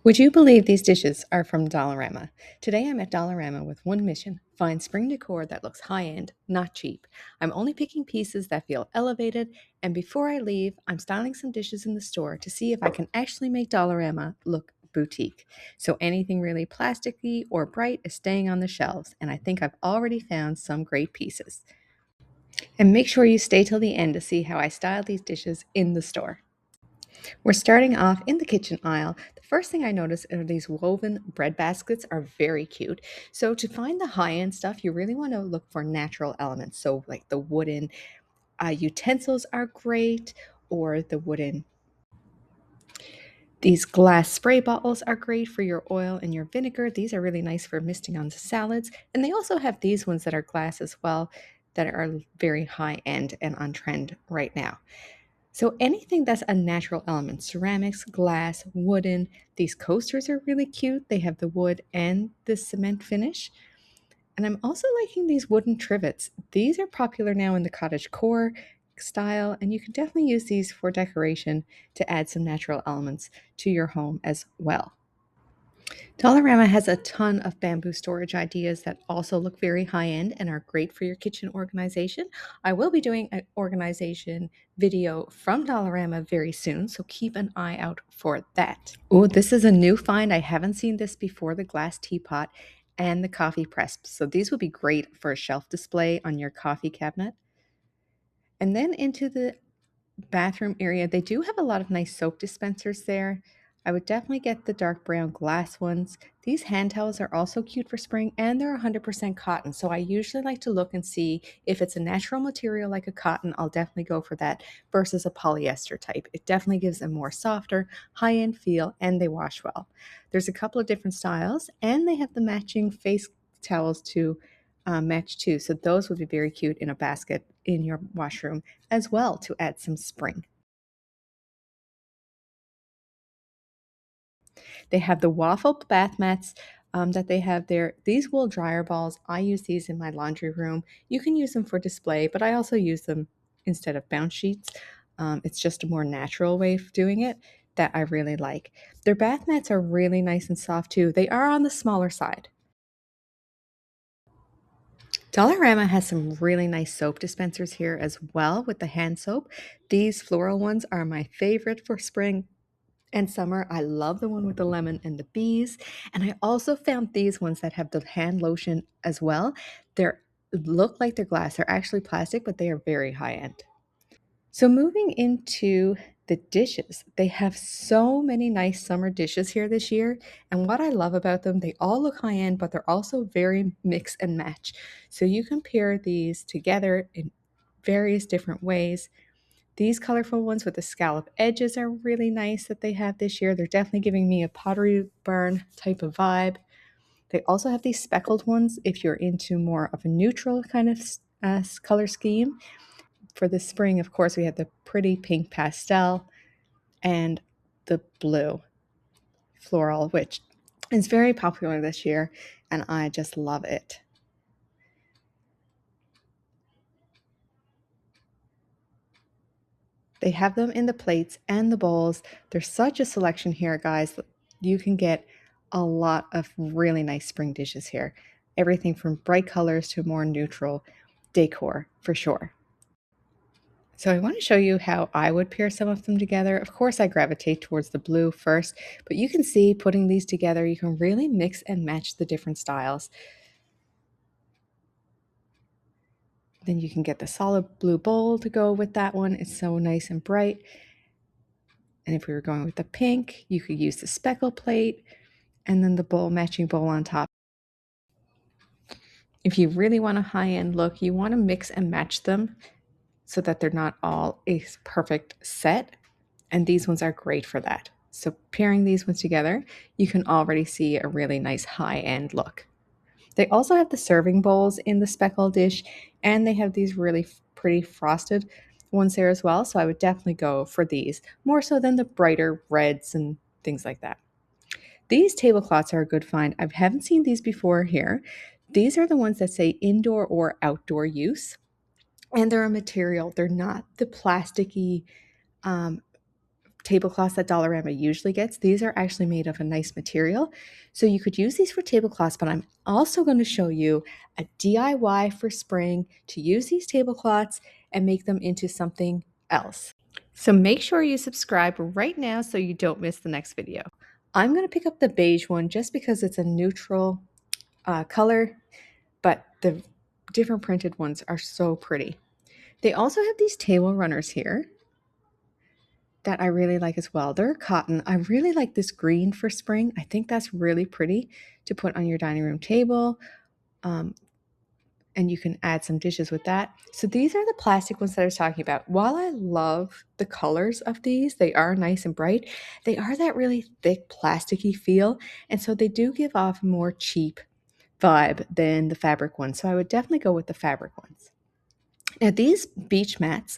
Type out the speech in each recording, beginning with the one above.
Would you believe these dishes are from Dollarama? Today I'm at Dollarama with one mission: find spring decor that looks high end, not cheap. I'm only picking pieces that feel elevated, and before I leave, I'm styling some dishes in the store to see if I can actually make Dollarama look boutique. So anything really plasticky or bright is staying on the shelves, and I think I've already found some great pieces. And make sure you stay till the end to see how I style these dishes in the store. We're starting off in the kitchen aisle. The first thing I notice are these woven bread baskets are very cute. So to find the high-end stuff, you really want to look for natural elements. So like the wooden utensils are great, or these glass spray bottles are great for your oil and your vinegar. These are really nice for misting on salads. And they also have these ones that are glass as well that are very high end and on trend right now. So anything that's a natural element, ceramics, glass, wooden, these coasters are really cute. They have the wood and the cement finish. And I'm also liking these wooden trivets. These are popular now in the cottage core style, and you can definitely use these for decoration to add some natural elements to your home as well. Dollarama has a ton of bamboo storage ideas that also look very high end and are great for your kitchen organization. I will be doing an organization video from Dollarama very soon, so keep an eye out for that. Oh, this is a new find. I haven't seen this before: the glass teapot and the coffee press. So these would be great for a shelf display on your coffee cabinet. And then into the bathroom area, they do have a lot of nice soap dispensers there. I would definitely get the dark brown glass ones. These hand towels are also cute for spring, and they're 100% cotton. So I usually like to look and see if it's a natural material like a cotton. I'll definitely go for that versus a polyester type. It definitely gives a more softer, high-end feel, and they wash well. There's a couple of different styles, and they have the matching face towels to match too. So those would be very cute in a basket in your washroom as well to add some spring. They have the waffle bath mats that they have there. These wool dryer balls, I use these in my laundry room. You can use them for display, but I also use them instead of bounce sheets. It's just a more natural way of doing it that I really like. Their bath mats are really nice and soft too. They are on the smaller side. Dollarama has some really nice soap dispensers here as well with the hand soap. These floral ones are my favorite for spring and summer. I love the one with the lemon and the bees. And I also found these ones that have the hand lotion as well. They're look like they're glass. They're actually plastic, but they are very high end. So moving into the dishes, they have so many nice summer dishes here this year. And what I love about them, they all look high end, but they're also very mix and match. So you can pair these together in various different ways. These colorful ones with the scallop edges are really nice that they have this year. They're definitely giving me a Pottery Barn type of vibe. They also have these speckled ones if you're into more of a neutral kind of color scheme. For the spring, of course, we have the pretty pink pastel and the blue floral, which is very popular this year, and I just love it. They have them in the plates and the bowls. There's such a selection here, guys. You can get a lot of really nice spring dishes here. Everything from bright colors to more neutral decor for sure. So I want to show you how I would pair some of them together. Of course, I gravitate towards the blue first, but you can see putting these together, you can really mix and match the different styles. Then you can get the solid blue bowl to go with that one. It's so nice and bright. And if we were going with the pink, you could use the speckle plate and then the bowl, matching bowl on top. If you really want a high-end look, you want to mix and match them so that they're not all a perfect set. And these ones are great for that. So pairing these ones together, you can already see a really nice high-end look. They also have the serving bowls in the speckle dish, and they have these really pretty frosted ones there as well. So I would definitely go for these more so than the brighter reds and things like that. These tablecloths are a good find. I haven't seen these before here. These are the ones that say indoor or outdoor use, and they're a material. They're not the plasticky tablecloths that Dollarama usually gets. These are actually made of a nice material. So you could use these for tablecloths, but I'm also going to show you a DIY for spring to use these tablecloths and make them into something else. So make sure you subscribe right now so you don't miss the next video. I'm going to pick up the beige one just because it's a neutral color, but the different printed ones are so pretty. They also have these table runners here that I really like as well. They're cotton. I really like this green for spring. I think that's really pretty to put on your dining room table. And you can add some dishes with that. So these are the plastic ones that I was talking about. While I love the colors of these, they are nice and bright, they are that really thick plasticky feel. And so they do give off a more cheap vibe than the fabric ones. So I would definitely go with the fabric ones. Now these beach mats,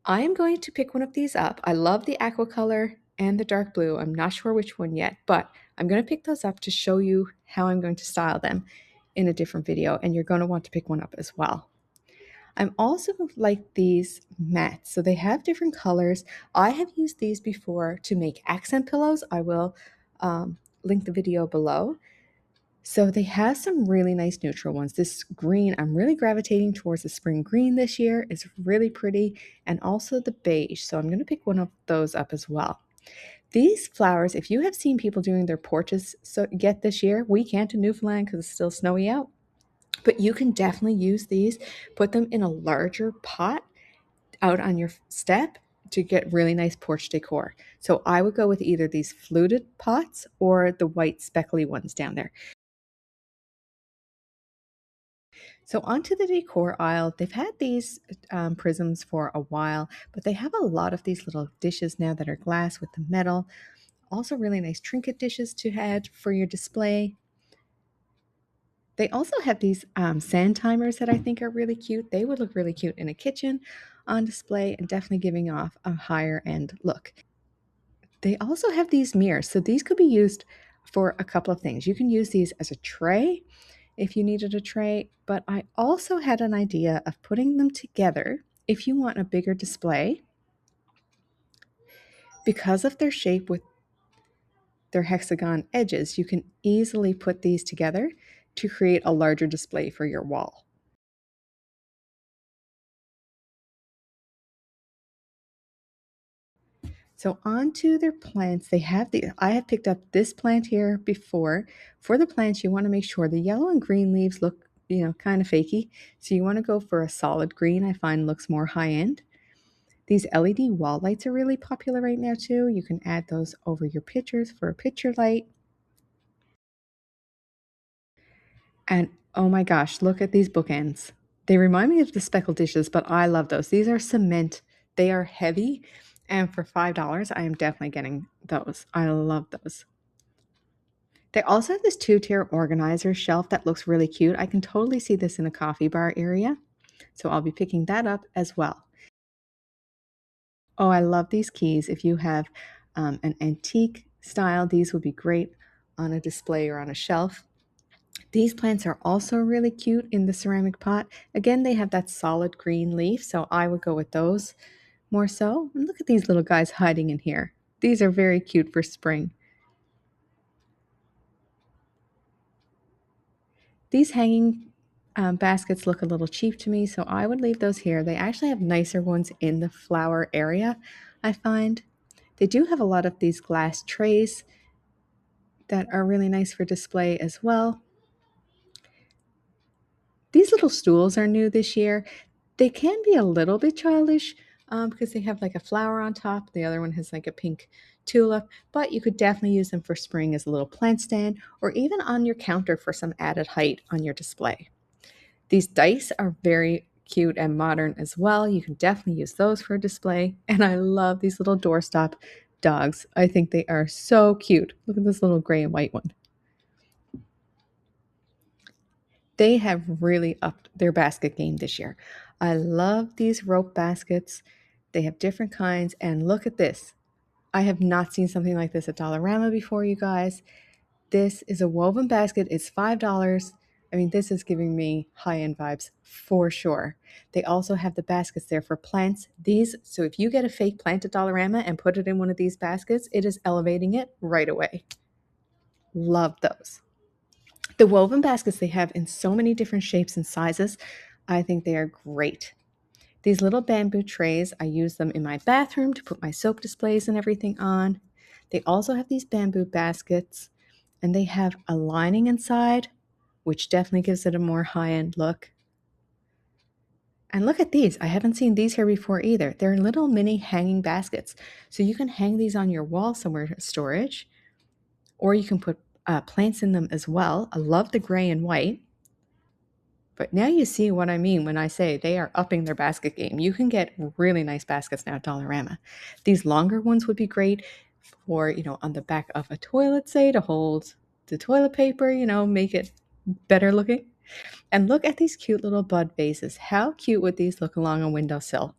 I am going to pick one of these up. I love the aqua color and the dark blue. I'm not sure which one yet, but I'm going to pick those up to show you how I'm going to style them in a different video, and you're going to want to pick one up as well. I'm also like these mats. So they have different colors. I have used these before to make accent pillows. I will link the video below. So they have some really nice neutral ones. This green, I'm really gravitating towards the spring green this year. It's really pretty. And also the beige. So I'm going to pick one of those up as well. These flowers, if you have seen people doing their porches yet this year, we can't in Newfoundland because it's still snowy out. But you can definitely use these, put them in a larger pot out on your step to get really nice porch decor. So I would go with either these fluted pots or the white speckly ones down there. So onto the decor aisle, they've had these prisms for a while, but they have a lot of these little dishes now that are glass with the metal. Also really nice trinket dishes to add for your display. They also have these sand timers that I think are really cute. They would look really cute in a kitchen on display and definitely giving off a higher end look. They also have these mirrors. So these could be used for a couple of things. You can use these as a tray if you needed a tray, but I also had an idea of putting them together if you want a bigger display. Because of their shape with their hexagon edges, you can easily put these together to create a larger display for your wall. So onto their plants, I have picked up this plant here before. For the plants, you want to make sure the yellow and green leaves look, kind of fakey. So you want to go for a solid green, I find looks more high end. These LED wall lights are really popular right now too. You can add those over your pictures for a picture light. And oh my gosh, look at these bookends. They remind me of the speckled dishes, but I love those. These are cement. They are heavy. And for $5, I am definitely getting those. I love those. They also have this two-tier organizer shelf that looks really cute. I can totally see this in a coffee bar area. So I'll be picking that up as well. Oh, I love these keys. If you have an antique style, these would be great on a display or on a shelf. These plants are also really cute in the ceramic pot. Again, they have that solid green leaf, so I would go with those more so. And look at these little guys hiding in here. These are very cute for spring. These hanging baskets look a little cheap to me, so I would leave those here. They actually have nicer ones in the flower area, I find. They do have a lot of these glass trays that are really nice for display as well. These little stools are new this year. They can be a little bit childish because they have like a flower on top. The other one has like a pink tulip, but you could definitely use them for spring as a little plant stand or even on your counter for some added height on your display. These dice are very cute and modern as well. You can definitely use those for display. And I love these little doorstop dogs. I think they are so cute. Look at this little gray and white one. They have really upped their basket game this year. I love these rope baskets. They have different kinds. And look at this. I have not seen something like this at Dollarama before, you guys. This is a woven basket. It's $5. I mean, this is giving me high-end vibes for sure. They also have the baskets there for plants. These, so if you get a fake plant at Dollarama and put it in one of these baskets, it is elevating it right away. Love those. The woven baskets they have in so many different shapes and sizes. I think they are great. These little bamboo trays, I use them in my bathroom to put my soap displays and everything on. They also have these bamboo baskets, and they have a lining inside, which definitely gives it a more high-end look. And look at these. I haven't seen these here before either. They're little mini hanging baskets. So you can hang these on your wall somewhere for storage, or you can put plants in them as well. I love the gray and white. But now you see what I mean when I say they are upping their basket game. You can get really nice baskets now at Dollarama. These longer ones would be great for, on the back of a toilet, say, to hold the toilet paper, make it better looking. And look at these cute little bud vases. How cute would these look along a windowsill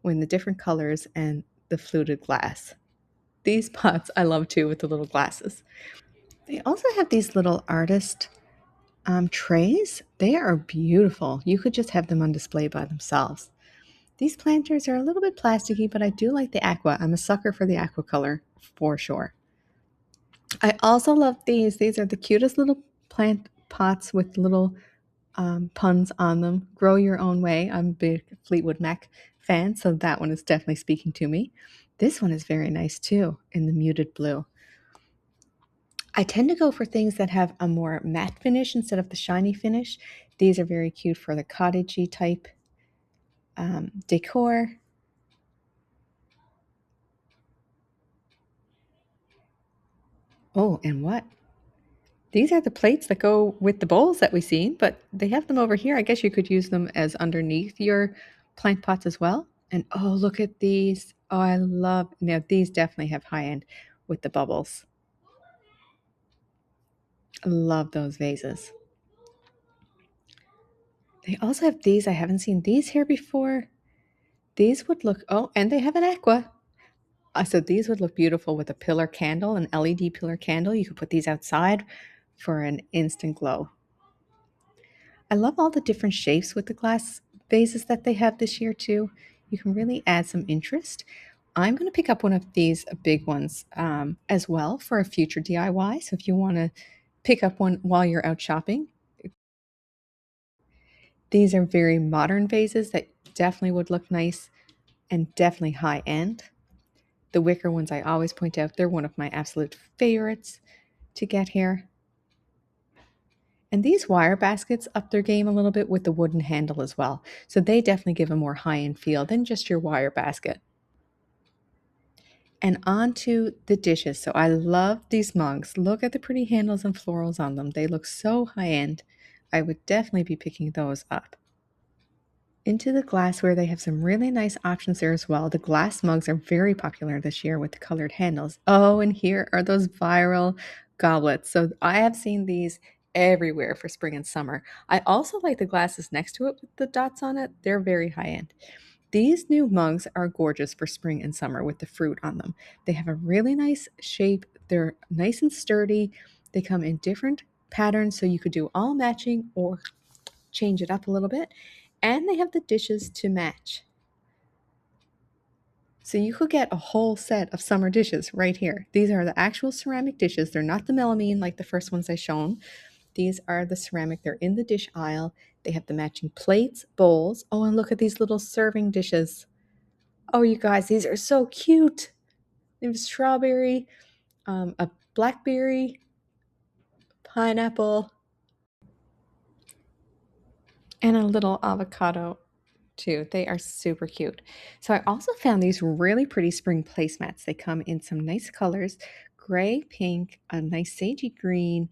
with the different colors and the fluted glass? These pots I love too with the little glasses. They also have these little artist trays. They are beautiful. You could just have them on display by themselves. These planters are a little bit plasticky, but I do like the aqua. I'm a sucker for the aqua color for sure. I also love these. These are the cutest little plant pots with little puns on them. Grow your own way. I'm a big Fleetwood Mac fan, so that one is definitely speaking to me. This one is very nice too, in the muted blue. I tend to go for things that have a more matte finish instead of the shiny finish. These are very cute for the cottagey type decor. Oh, and what? These are the plates that go with the bowls that we've seen, but they have them over here. I guess you could use them as underneath your plant pots as well. And oh, look at these. Oh, I love, now these definitely have high end with the bubbles. I love those vases. They also have these. I haven't seen these here before. These would look, oh, and they have an aqua. So these would look beautiful with a pillar candle, an LED pillar candle. You could put these outside for an instant glow. I love all the different shapes with the glass vases that they have this year too. You can really add some interest. I'm going to pick up one of these big ones as well for a future DIY. So if you want to pick up one while you're out shopping, these are very modern vases that definitely would look nice and definitely high end. The wicker ones I always point out, they're one of my absolute favorites to get here. And these wire baskets up their game a little bit with the wooden handle as well. So they definitely give a more high-end feel than just your wire basket. And on to the dishes. So I love these mugs. Look at the pretty handles and florals on them. They look so high-end. I would definitely be picking those up. Into the glassware, they have some really nice options there as well. The glass mugs are very popular this year with the colored handles. Oh, and here are those viral goblets. So I have seen these everywhere for spring and summer. I also like the glasses next to it with the dots on it. They're very high end. These new mugs are gorgeous for spring and summer with the fruit on them. They have a really nice shape. They're nice and sturdy. They come in different patterns, so you could do all matching or change it up a little bit. And they have the dishes to match. So you could get a whole set of summer dishes right here. These are the actual ceramic dishes. They're not the melamine like the first ones I shown. These are the ceramic. They're in the dish aisle. They have the matching plates, bowls. Oh, and look at these little serving dishes. Oh, you guys, these are so cute. They have strawberry, a blackberry, pineapple, and a little avocado too. They are super cute. So I also found these really pretty spring placemats. They come in some nice colors, gray, pink, a nice sagey green.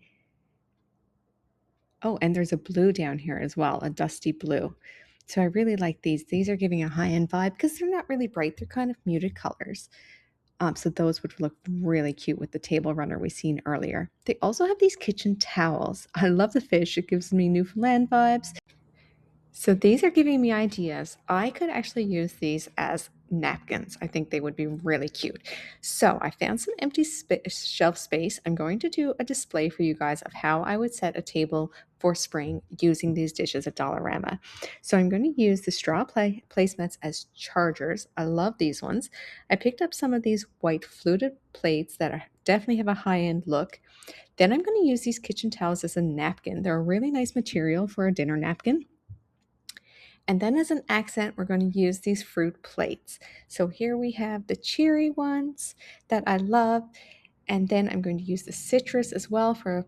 Oh, and there's a blue down here as well, a dusty blue. So I really like these. These are giving a high-end vibe because they're not really bright. They're kind of muted colors. So those would look really cute with the table runner we seen earlier. They also have these kitchen towels. I love the fish. It gives me Newfoundland vibes. So these are giving me ideas. I could actually use these as napkins. I think they would be really cute. So I found some empty shelf space. I'm going to do a display for you guys of how I would set a table for spring using these dishes at Dollarama. So I'm going to use the straw placemats as chargers. I love these ones. I picked up some of these white fluted plates that definitely have a high-end look. Then I'm going to use these kitchen towels as a napkin. They're a really nice material for a dinner napkin. And then as an accent, we're going to use these fruit plates. So here we have the cherry ones that I love. And then I'm going to use the citrus as well for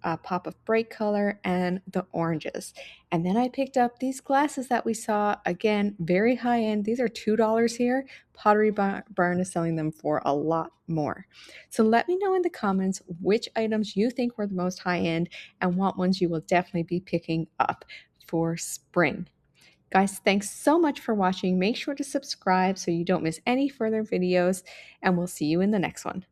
a pop of bright color and the oranges. And then I picked up these glasses that we saw, again, very high end. These are $2 here. Pottery Barn is selling them for a lot more. So let me know in the comments which items you think were the most high end and what ones you will definitely be picking up for spring. Guys, thanks so much for watching. Make sure to subscribe so you don't miss any further videos, and we'll see you in the next one.